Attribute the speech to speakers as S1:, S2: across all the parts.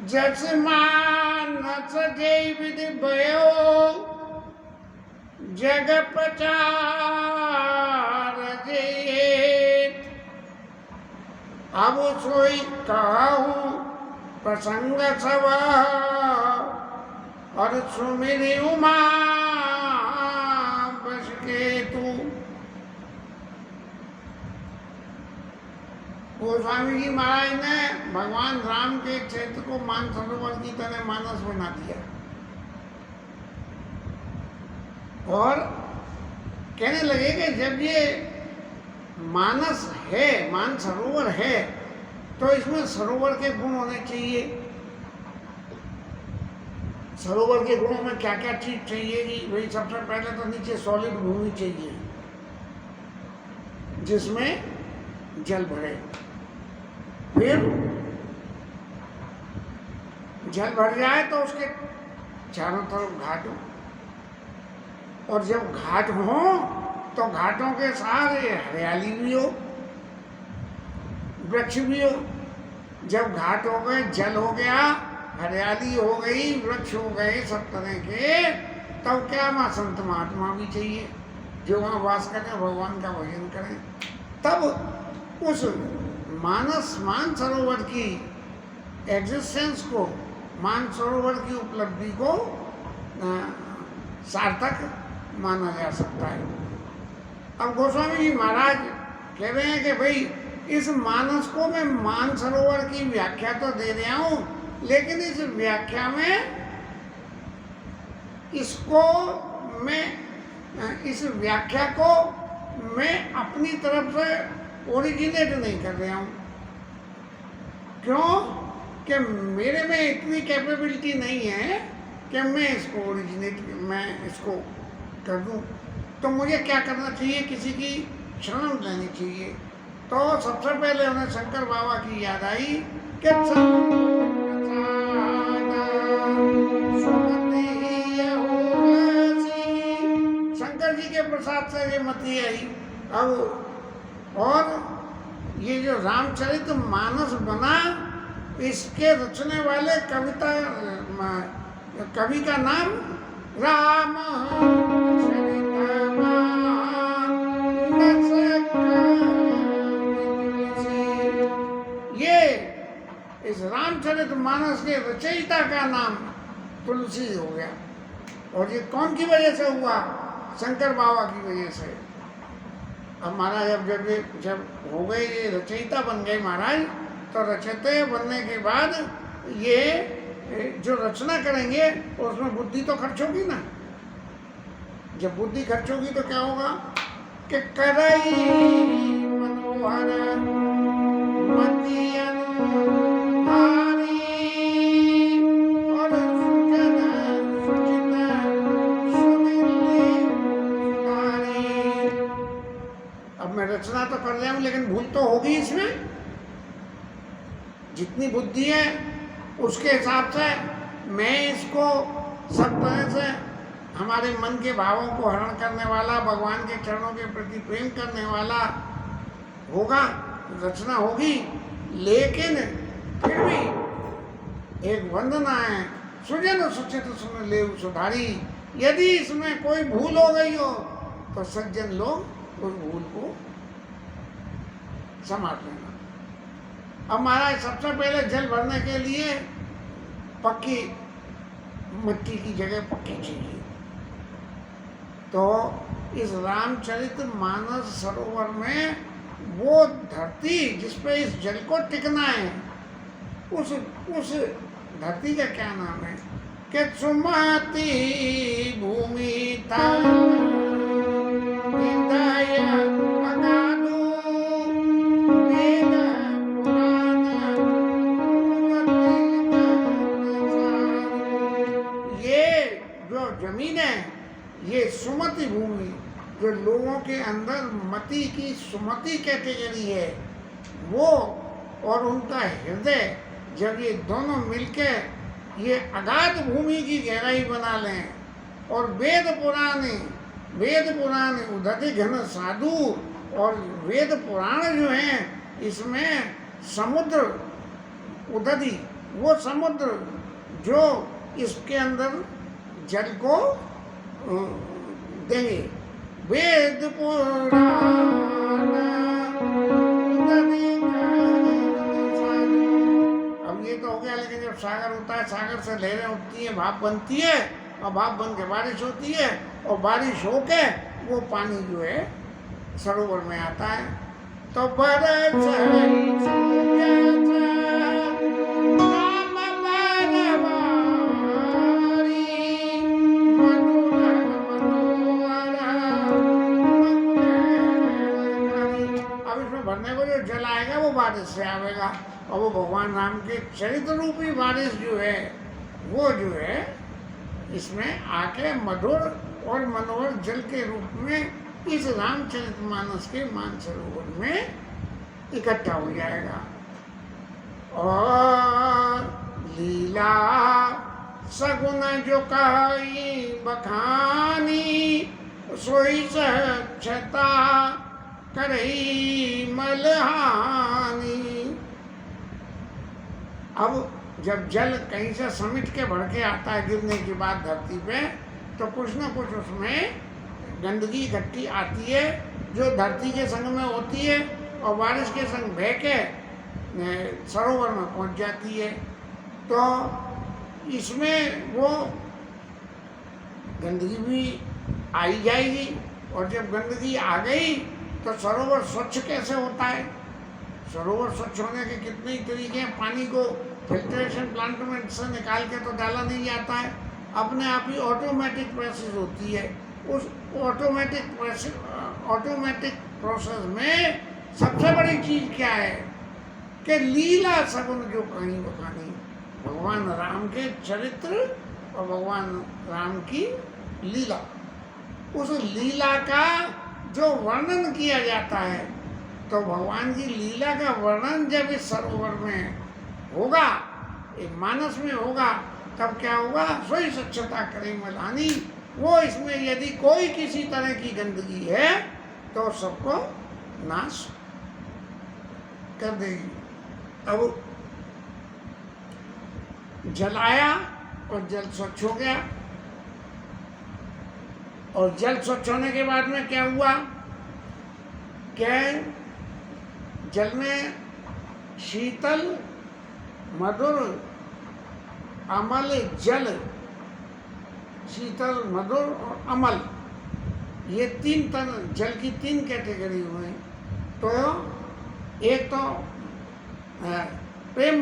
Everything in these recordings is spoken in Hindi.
S1: जसमानस जय विधि भयो जग प्रचार जय। अब सोई कहूँ प्रसंग सब और सुमिरि उमा बस के तू। गोस्वामी जी महाराज ने भगवान राम के क्षेत्र को मानसरोवर की तरह मानस बना दिया और कहने लगे कि जब ये मानस है, मानसरोवर है, तो इसमें सरोवर के गुण होने चाहिए। सरोवर के गुणों में क्या क्या चीज चाहिए कि भाई सबसे पहले तो नीचे सॉलिड भूमि चाहिए जिसमें जल भरे, फिर जल भर जाए तो उसके चारों तरफ घाट हो, और जब घाट हो तो घाटों के सारे हरियाली भी हो, वृक्ष भी हो। जब घाट हो गए, जल हो गया, हरियाली हो गई, वृक्ष हो गए सब तरह के, तब क्या वहाँ संत महात्मा भी चाहिए जो वहाँ वास करें, भगवान का भजन करें। तब उस मानसरोवर की एग्जिस्टेंस को, मानसरोवर की उपलब्धि को सार्थक माना जा सकता है। अब गोस्वामी जी महाराज कह रहे हैं कि भाई इस मानस को मैं मानसरोवर की व्याख्या तो दे रहा हूँ, लेकिन इस व्याख्या में इस व्याख्या को मैं अपनी तरफ से ओरिजिनेट नहीं कर रहा हूँ। क्यों? कि मेरे में इतनी कैपेबिलिटी नहीं है कि मैं इसको कर दूँ। तो मुझे क्या करना चाहिए? किसी की शरण लेनी चाहिए। तो सबसे पहले उन्हें शंकर बाबा की याद आई कि शंकर जी के प्रसाद से ये मति आई। अब और ये जो रामचरित मानस बना, इसके रचने वाले कवि का नाम राम ये इस रामचरित मानस के रचयिता का नाम तुलसी हो गया। और ये कौन की वजह से हुआ? शंकर बाबा की वजह से। अब महाराज जब हो गए, ये रचयिता बन गए महाराज, तो रचयिता बनने के बाद ये जो रचना करेंगे उसमें बुद्धि तो खर्च होगी ना। जब बुद्धि खर्च होगी तो क्या होगा कि करई मनोहर मति अनुहारी और सुजन सुचित सुधारी। अब मैं रचना तो कर रहा हूँ, लेकिन भूल तो होगी इसमें। जितनी बुद्धि है उसके हिसाब से मैं इसको सब तरह से हमारे मन के भावों को हरण करने वाला, भगवान के चरणों के प्रति प्रेम करने वाला होगा, रचना होगी। लेकिन फिर भी एक वंदना है, सुजन सुचित सुन ले सुधारी। यदि इसमें कोई भूल हो गई हो तो सज्जन लोग उस भूल को संभाल लेना। अब महाराज सबसे पहले जल भरने के लिए पक्की मिट्टी की जगह पक्की चाहिए। तो इस रामचरित मानस सरोवर में वो धरती जिस पे इस जल को टिकना है, उस धरती का क्या नाम है कि सुमति भूमि था जमीन है, ये सुमति भूमि, जो लोगों के अंदर मति की सुमति कैटेगरी है वो, और उनका हृदय, जब ये दोनों मिलके ये अगाध भूमि की गहराई बना लें। और वेद पुराण उदधि घन साधु, और वेद पुराण जो हैं इसमें समुद्र उदधि वो समुद्र जो इसके अंदर जल को देंगे। वेद पुराण नदी का। अब ये तो हो गया, लेकिन जब सागर होता है, सागर से लहरें उठती हैं, भाप बनती है, और भाप बन के बारिश होती है, और बारिश होके वो पानी जो है सरोवर में आता है। तो बरस भरने को जो जल आएगा वो बारिश से आएगा, और वो भगवान राम के चरित्र रूपी बारिश जो है वो जो है इसमें आके मधुर और मनोहर जल के रूप में इस रामचरितमानस के मानसरोवर में इकट्ठा हो जाएगा। और लीला सगुन जो कही बखानी, सोई सहक्षता करही मलहानी। अब जब जल कहीं से समिट के भर के आता है गिरने के बाद धरती पे, तो कुछ ना कुछ उसमें गंदगी इकट्ठी आती है जो धरती के संग में होती है, और बारिश के संग बह के सरोवर में पहुंच जाती है। तो इसमें वो गंदगी भी आई जाएगी, और जब गंदगी आ गई तो सरोवर स्वच्छ कैसे होता है? सरोवर स्वच्छ होने के कितने ही तरीके हैं। पानी को फिल्ट्रेशन प्लांट में से निकाल के तो डाला नहीं जाता है, अपने आप ही ऑटोमेटिक प्रोसेस होती है। उस ऑटोमेटिक प्रोसेस में सबसे बड़ी चीज़ क्या है कि लीला सगुन जो कहीं बखानी, भगवान राम के चरित्र और भगवान राम की लीला, उस लीला का जो वर्णन किया जाता है, तो भगवान की लीला का वर्णन जब इस सरोवर में होगा, एक मानस में होगा, तब क्या होगा? सोई स्वच्छता करे मलानी। वो इसमें यदि कोई किसी तरह की गंदगी है तो सबको नाश कर देगी। अब जल आया और जल स्वच्छ हो गया, और जल स्वच्छ होने के बाद में क्या हुआ? क्या जल में शीतल, मधुर, अमल जल, शीतल, मधुर और अमल, ये तीन तरह जल की तीन कैटेगरी हुए। तो एक तो प्रेम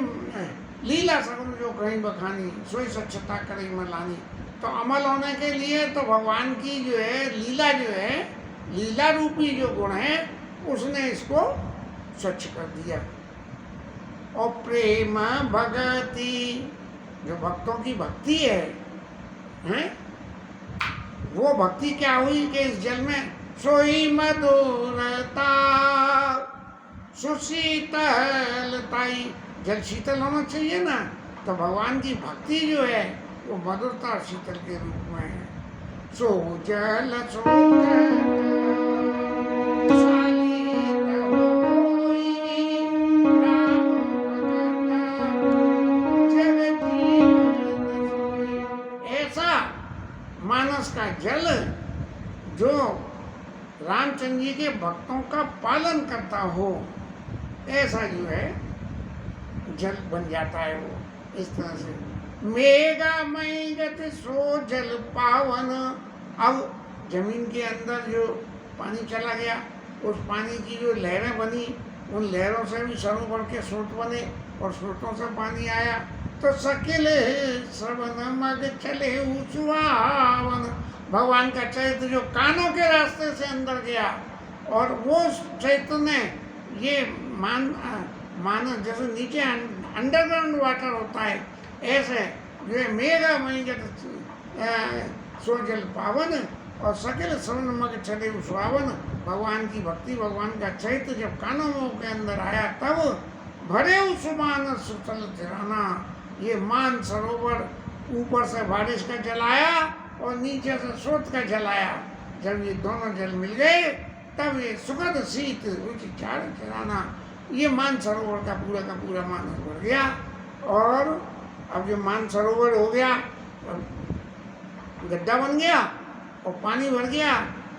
S1: लीला सगुन जो कहीं बखानी, सोई स्वच्छता करे मलानी। तो अमल होने के लिए तो भगवान की जो है लीला, जो है लीला रूपी जो गुण है, उसने इसको स्वच्छ कर दिया। और प्रेम भगति, जो भक्तों की भक्ति है, हैं? वो भक्ति क्या हुई कि इस जल में सोई मधुरता सुशीतलताई, जल शीतल होना चाहिए ना, तो भगवान की भक्ति जो है वो मधुरता और शीतल के रूप में है। सो जल ऐसा मानस का जल जो रामचंद्र जी के भक्तों का पालन करता हो, ऐसा जो है जल बन जाता है। वो इस तरह से मेगा मई गति सो जल पावन। अब जमीन के अंदर जो पानी चला गया, उस पानी की जो लहरें बनी, उन लहरों से भी सरोवर के स्रोत बने, और स्रोतों से पानी आया तो सकेले श्रवण मग चले सुहावन। भगवान का चैत्र जो कानों के रास्ते से अंदर गया, और वो चैत्र ने ये मानो जैसे नीचे अंडरग्राउंड वाटर होता है, ऐसे जो है मेगा मई सो जल पावन और सकल श्रवण मग चले सुहावन। भगवान की भक्ति, भगवान का चैत्र जब कानों के अंदर आया, तब भरे सुमान सुतल तिराना। ये मान सरोवर ऊपर से बारिश का जल आया और नीचे से स्रोत का जल आया। जब ये दोनों जल मिल गए, तब ये सुखद शीत रुचि चार चराना, ये मान सरोवर का पूरा मानस बढ़ गया। और अब जो मानसरोवर हो गया, गड्ढा बन गया और पानी भर गया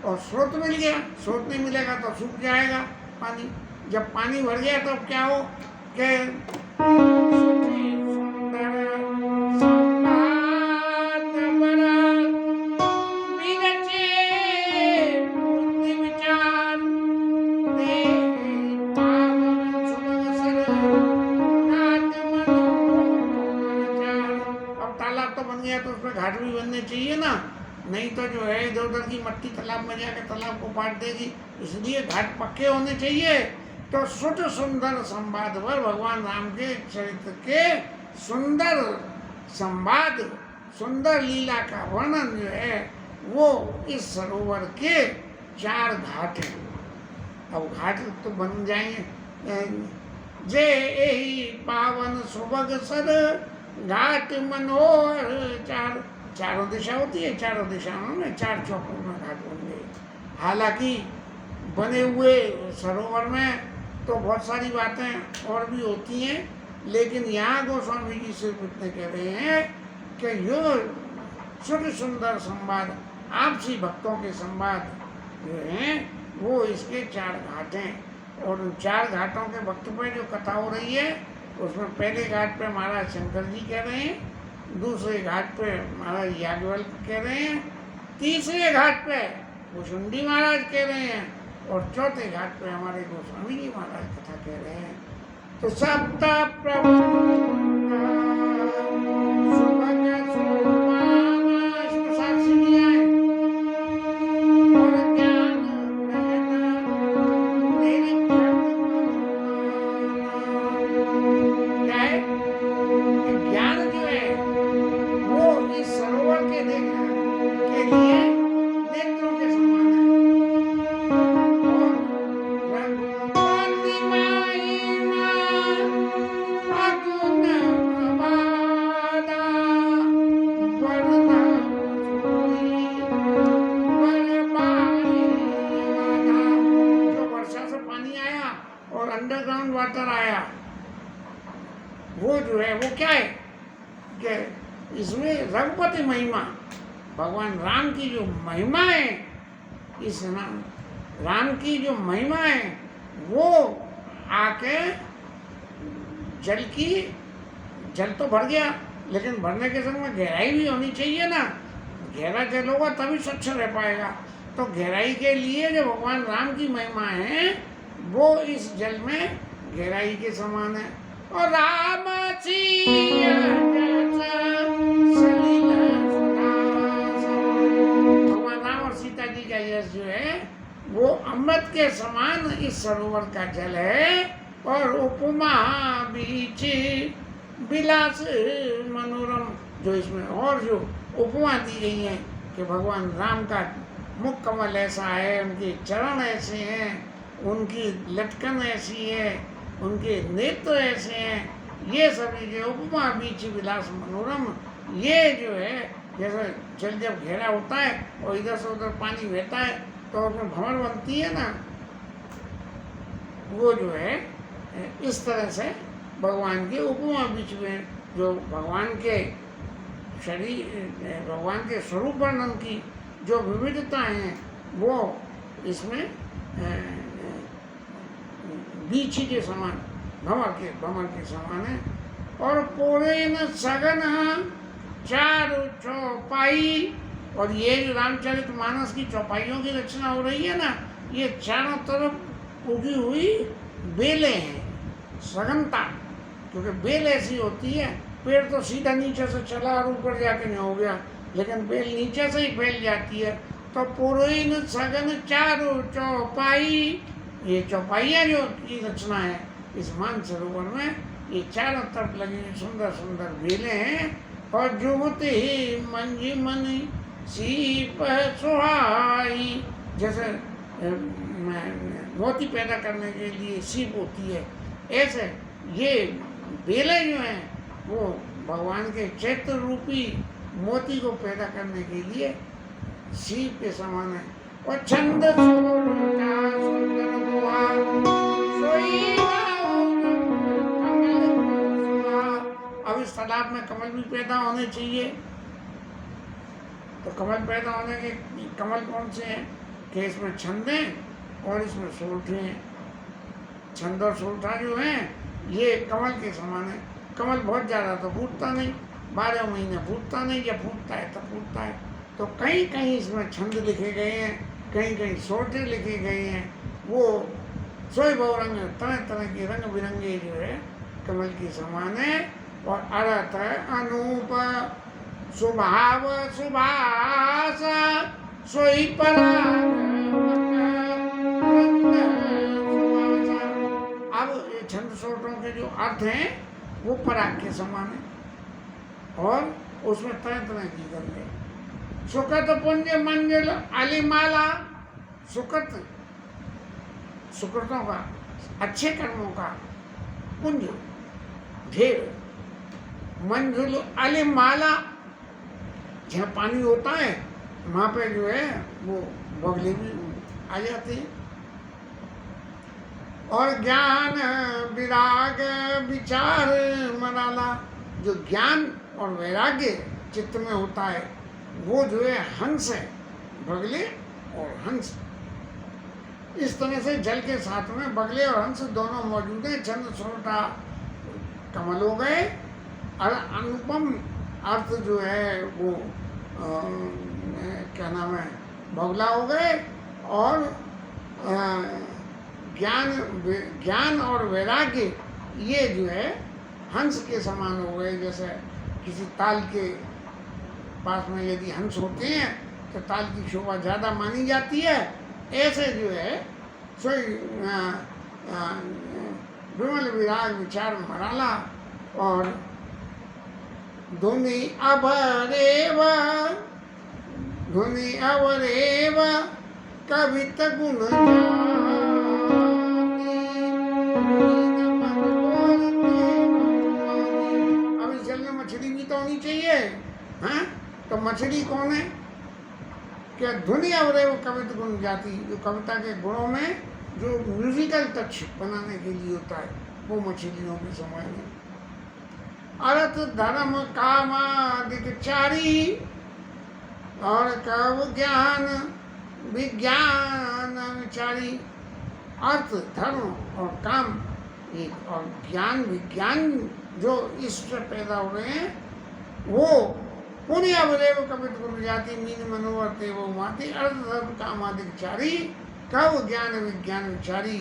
S1: और स्रोत मिल गया। स्रोत नहीं मिलेगा तो सूख जाएगा पानी। जब पानी भर गया तो अब क्या हो कि तो उसमें घाट भी बनने चाहिए ना, नहीं तो जो है इधर उधर की मट्टी तालाब में जाकर तालाब को पाट देगी। इसलिए घाट पक्के होने चाहिए। तो सुट सुंदर संवाद पर भगवान राम के चरित्र के सुंदर संवाद, सुंदर लीला का वर्णन जो है वो इस सरोवर के 4 घाट हैं। अब घाट तो बन जाएंगे। जे यही पावन सुभग सर घाट मनोहर, चारों दिशा होती है, चारों दिशाओं में 4 चौकों में घाट बन गए। हालांकि बने हुए सरोवर में तो बहुत सारी बातें और भी होती हैं, लेकिन यहाँ गोस्वामी जी से इतने कह रहे हैं कि यो सुख सुंदर संवाद, आपसी भक्तों के संवाद जो हैं वो इसके 4 घाट हैं। और उन 4 घाटों के वक्त पर जो कथा हो रही है उसमें पहले घाट पे महाराज शंकर जी कह रहे हैं, दूसरे घाट पे महाराज याज्ञवल्क्य कह रहे हैं, तीसरे घाट पे भुषुंडी महाराज कह रहे हैं और चौथे घाट पे हमारे गोस्वामी जी महाराज कथा कह रहे हैं। तो सप्त प्रभु अंडरग्राउंड वाटर आया, वो जो है वो क्या है कि इसमें रघुपति महिमा, भगवान राम की जो महिमा है, इस राम की जो महिमा है वो आके जल तो भर गया, लेकिन भरने के समय गहराई भी होनी चाहिए ना। गहरा जल होगा तभी स्वच्छ रह पाएगा। तो गहराई के लिए जो भगवान राम की महिमा है वो इस जल में गहराई के समान है। और राम भगवान राम और सीता जी का यश जो है वो अमृत के समान इस सरोवर का जल है। और उपमा बीच विलास मनोरम, जो इसमें और जो उपमा दी गई है कि भगवान राम का मुख कमल ऐसा है, उनके चरण ऐसे हैं, उनकी लटकन ऐसी है, उनके नेत्र ऐसे हैं, ये सभी जो उपमा बीच विलास मनोरम, ये जो है जैसे जल जब घेरा होता है और इधर से उधर पानी बहता है तो उसमें भंवर बनती है ना, वो जो है इस तरह से भगवान के उपमा बीच में जो भगवान के शरीर, भगवान के स्वरूप वर्णन की जो विविधता हैं वो इसमें बीच के समान, भंवर के समान है। और पूरे न सगन चार चौपाई, और ये जो रामचरितमानस की चौपाइयों की रचना हो रही है ना, ये चारों तरफ उगी हुई बेलें हैं। सघनता, क्योंकि बेल ऐसी होती है, पेड़ तो सीधा नीचे से चला और ऊपर जाके नहीं हो गया, लेकिन बेल नीचे से ही फैल जाती है। तो पुरोइन सघन चारों चौपाई, ये चौपाइयाँ जो की रचना है इस मानसरोवर में, ये चारों तरफ लगी सुंदर सुंदर बेलें हैं। और जुगत ही मंजी मनी सीप सुहाई, जैसे मोती पैदा करने के लिए सीप होती है, ऐसे ये बेलें जो हैं वो भगवान के चैत्र रूपी मोती को पैदा करने के लिए सीप के समान है। और छंद इस तालाब में कमल भी पैदा होने चाहिए। तो कमल पैदा होने के कमल कौन से हैं कि इसमें छंद हैं और इसमें सोलठे हैं। छंद और सोलठा जो हैं ये कमल के समान है। कमल बहुत ज़्यादा तो फूटता नहीं, 12 महीने फूटता नहीं, जब फूटता है तब फूटता है। तो कहीं कहीं इसमें छंद लिखे गए हैं, कहीं कहीं सोलठे लिखे गए हैं। वो सोई बहुरंग तरह तरह के रंग बिरंगे जो है कमल के समान है। और अर्थ अनूप स्वभाव सुभाष सोई अब ये छंद सोटों के जो अर्थ हैं वो पराग के समान है और उसमें तरह तरह की गंध। सुकत पुंज मंजिल अलिमाला, सुकत सुकृतों का, अच्छे कर्मों का पुंज ढेर, मंजुल अलिमाला, जहाँ पानी होता है वहाँ पे जो है वो बगले भी आ जाते हैं। और ज्ञान विराग विचार मनाला, जो ज्ञान और वैराग्य चित्त में होता है वो जो है हंस है, बगले और हंस। इस तरह से जल के साथ में बगले और हंस दोनों मौजूद हैं। छंद सोलठा कमल हो गए और अनुपम अर्थ जो है वो क्या नाम है बगला हो गए। और ज्ञान और वैराग्य ये जो है हंस के समान हो गए। जैसे किसी ताल के पास में यदि हंस होते हैं तो ताल की शोभा ज़्यादा मानी जाती है। ऐसे जो है सोई विमल विराग विचार मराला। और धुनि अवरेव कवित गुण अब इस जल में मछली भी तो होनी चाहिए। हाँ, तो मछली कौन है? क्या धुनि अवरेव कवित गुण जाति, जो कविता के गुणों में जो म्यूजिकल टच बनाने के लिए होता है वो मछलियों के समय में। अर्थ धर्म कामादिचारी और कव ज्ञान विज्ञान विचारी। अर्थ धर्म और काम ये और ज्ञान विज्ञान जो इससे पैदा हो रहे हैं वो पुण्य अवदेव कवित गुण जाति मीन मनोवर्ते वो माती। अर्थ धर्म कामादिचारी कव ज्ञान विज्ञान विचारी।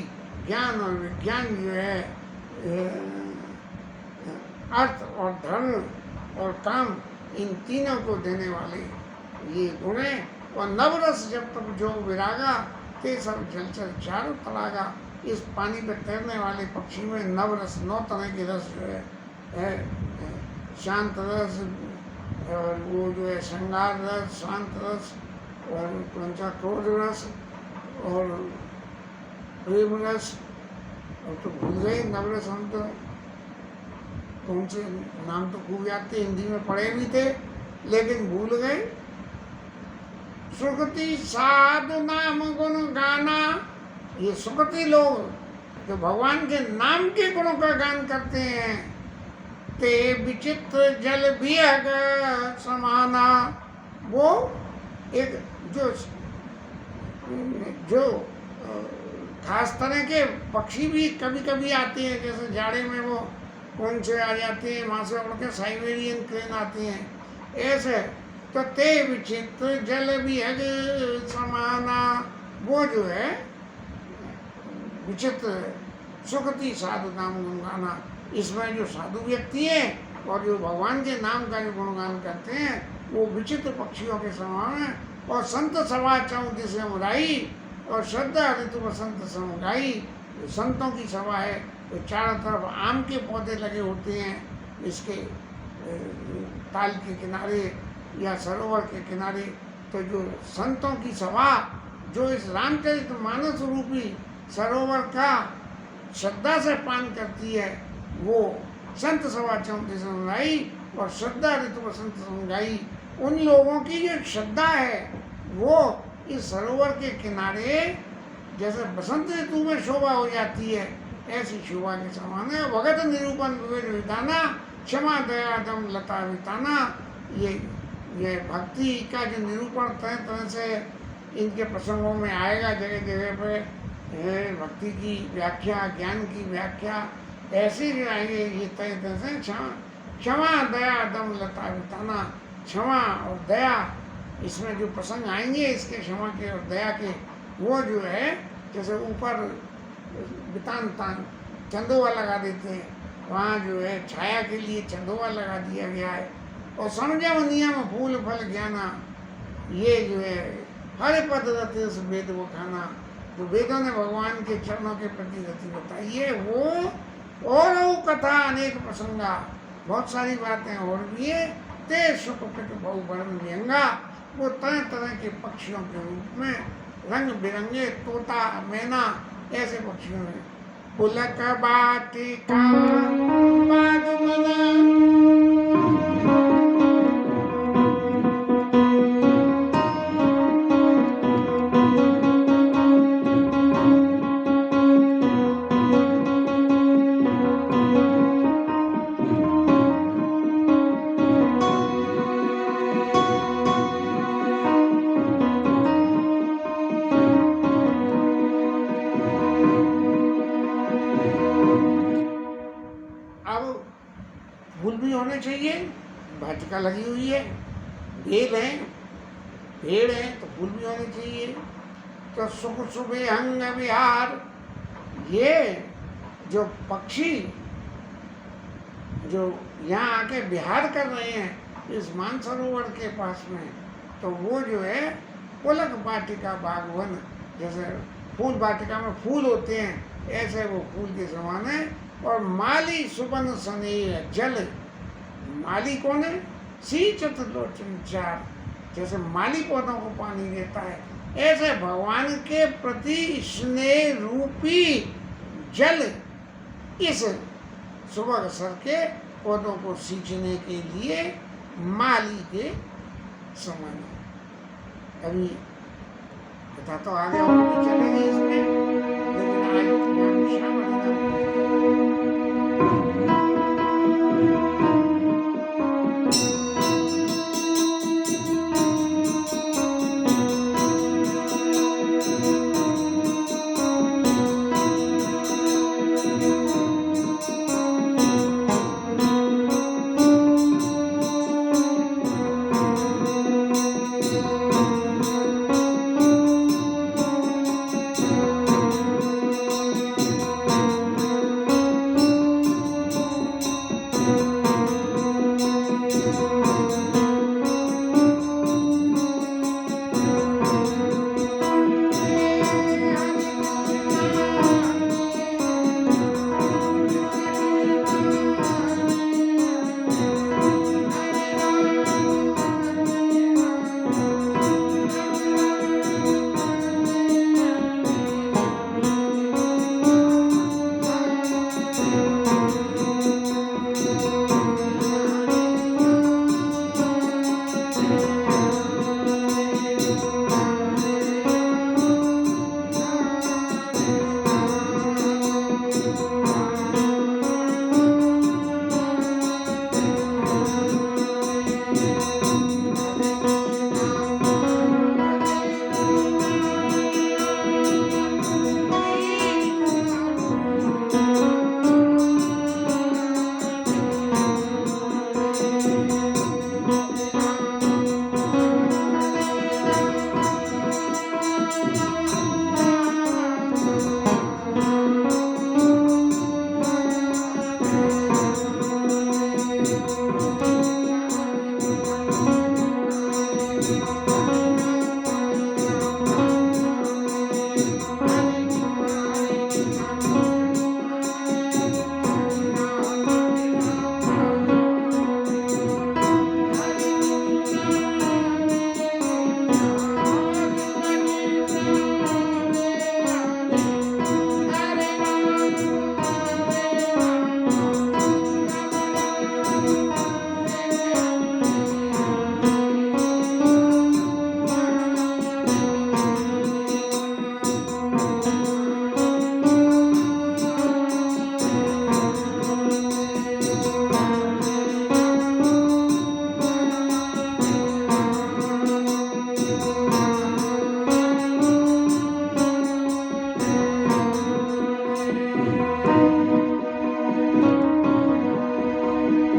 S1: ज्ञान और विज्ञान जो है अर्थ और धर्म और काम इन तीनों को देने वाले ये गुण हैं। और नवरस जब तक जो विरागा ते सब जलचर चारों तलागा। इस पानी पर तैरने वाले पक्षी में नवरस 9 तरह के रस जो है शांत रस और वो जो है श्रृंगार रस, शांत रस और क्रोध रस और प्रेम रस। और तो भूल गए नवरस, हम तो कौन से नाम तो खूब याद थे, हिंदी में पढ़े भी थे लेकिन भूल गए। सुकृति साधु नाम गुण गाना। ये सुकृति लोग जो भगवान के नाम के गुणों का गान करते हैं। ते विचित्र जल बिहग समाना। वो एक जो खास तरह के पक्षी भी कभी कभी आते हैं। जैसे जाड़े में वो कौन से आ जाते हैं, वहाँ से उड़ के साइबेरियन क्रेन आती हैं। ऐसे तो ते विचित्र जल बिहग समाना। वो जो है विचित्र सुकृति साधु नाम गुणगाना। इसमें जो साधु व्यक्ति हैं और जो भगवान के नाम का जो गुणगान करते हैं वो विचित्र पक्षियों के समान है। और संत सभा चाऊँ दिशा मुराई और श्रद्धा ऋतु बसंत समुगाई। संतों की सभा है तो चारों तरफ आम के पौधे लगे होते हैं इसके ताल के किनारे या सरोवर के किनारे। तो जो संतों की सभा जो इस रामचरितमानस रूपी सरोवर का श्रद्धा से पान करती है वो संत सभा चौंती समुदाई और श्रद्धा ऋतु बसंत समुदाई। उन लोगों की जो श्रद्धा है वो इस सरोवर के किनारे जैसे बसंत ऋतु में शोभा हो जाती है ऐसी शोभा के समान है। भगत निरूपण विवेक विधाना। क्षमा दया दम लता विताना, ये भक्ति का जो निरूपण तरह तरह से इनके प्रसंगों में आएगा जगह जगह पे। भक्ति की व्याख्या, ज्ञान की व्याख्या ऐसे जो आएंगे ये तरह तरह से। क्षमा दया दम लता विताना, क्षमा और दया इसमें जो प्रसंग आएंगे इसके, क्षमा के और दया के, वो जो है जैसे ऊपर बितान तान चंदोवा लगा देते हैं, वहाँ जो है छाया के लिए चंदोवा लगा दिया गया है। और समझो नियम फूल फल ज्ञाना, ये जो है हर पद रति उस वेद वो खाना, तो वेदों ने भगवान के चरणों के प्रति रति बताई है वो। और वो कथा अनेक प्रसंगा, बहुत सारी बातें और भी है। ते सुख पिट बहु वर्ण व्यंगा, वो तरह तरह के पक्षियों के रूप में, रंग बिरंगे तोता मैना ऐसे पक्षियों में। पुलक बाटिका बाग बना, फूल भी होने चाहिए, वाटिका लगी हुई है, बेल है, पेड़ है, तो फूल भी होने चाहिए। तो सुख सुबह हंग विहार, ये जो पक्षी जो यहाँ आके विहार कर रहे हैं इस मानसरोवर के पास में, तो वो जो है पुलक वाटिका बागवन, जैसे फूल वाटिका में फूल होते हैं ऐसे वो फूल के समान है। और माली सुबन स्नेह जल, माली कौन है? सींचत लोचन चार, जैसे माली पौधों को पानी देता है ऐसे भगवान के प्रति स्नेह रूपी जल इस सुबह सर के पौधों को सींचने के लिए माली के समान है। अभी कथा तो आगे और भी चलेगी इसमें, लेकिन आज श्याम